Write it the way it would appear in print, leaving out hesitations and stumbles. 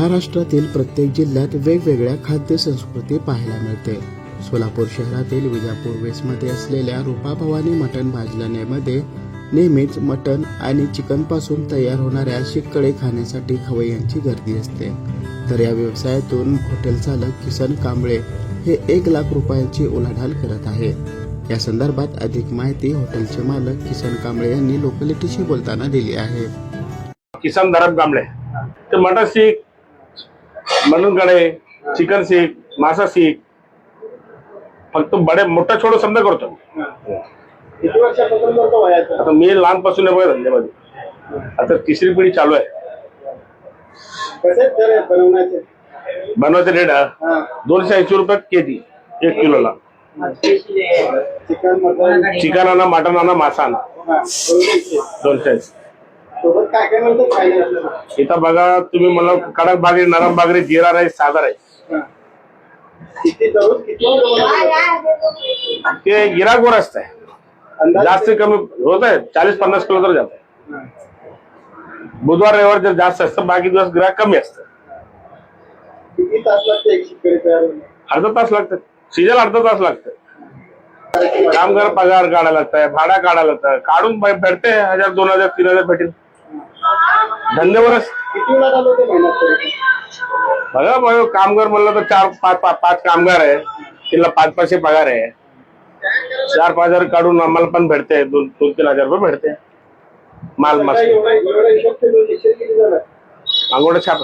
महाराष्ट्रातील प्रत्येक जिल्ह्यात वेगवेगळ्या खाद्य संस्कृती पाहायला मिळते। सोलापूर शहरातील विजापूर वेसमध्ये असलेल्या रूपा भवानी मटण भाजल्यानेमध्ये नेहमीच मटण आणि चिकन पासून तयार होणाऱ्या शिक्कडे खाण्यासाठी खवय्यांची गर्दी असते। तर या व्यवसायातून हॉटेल चालक किसन कांबळे हे 1 लाख रुपयांची उलाढाल करत आहे। या संदर्भात अधिक माहिती हॉटेलचे मालक किसन कांबळे यांनी लोकलिटीशी बोलताना दिली आहे। किसन धरम कांबळे ते मटन सीख, मटन कढे, चिकन सीख, मासा सीख फक्त बडे मोठा छोटो समजा करतो। किती वर्षापासून करतो वयाचं? आता मी लहानपासून आहे बघा धंद्यामध्ये, आता 3री पिढी चालू आहे। कसे तर बनवायचे रेट 280 रुपये केजी 1 किलोला। चिकन मटन चिकन आणा, मटन आणा, मासा आणा, 280। सोबत काय काय म्हणतो खायला आपल्याला? इथं बघा तुम्ही मला कडक भाकरी, नरम भाकरी, जिरा राईस, साधा राईस किती दररोज किती ते गिराकवर असतंय। जास्त कमी होत आहे 40-50 किलो तर जात आहे। बुधवार रविवार जर जास्त असतं, बाकी दिवस गिराक कमी असतं। किती तास लागते एक शिक्कडी तयार होण्यास? अर्धा तास लागतं, सीजन अर्धा तास लागतं। कामगार पगार काढायला लागतंय, भाडा काढायला लागतं, काढून भेटते 1000, 2000, 3000 भेटेल धंद्यावरच। किती वेळा चालू होते महिन्यात? बघा कामगार म्हणलं तर 4-5 कामगार आहे, तिला 500 पगार आहे। 4-5 हजार काढून आम्हाला पण भेटते, 2-3 हजार रुपये भेटते माल मस्त। एवढा हिशोब केला, शिक्षण किती झालं? अंगोडा छाप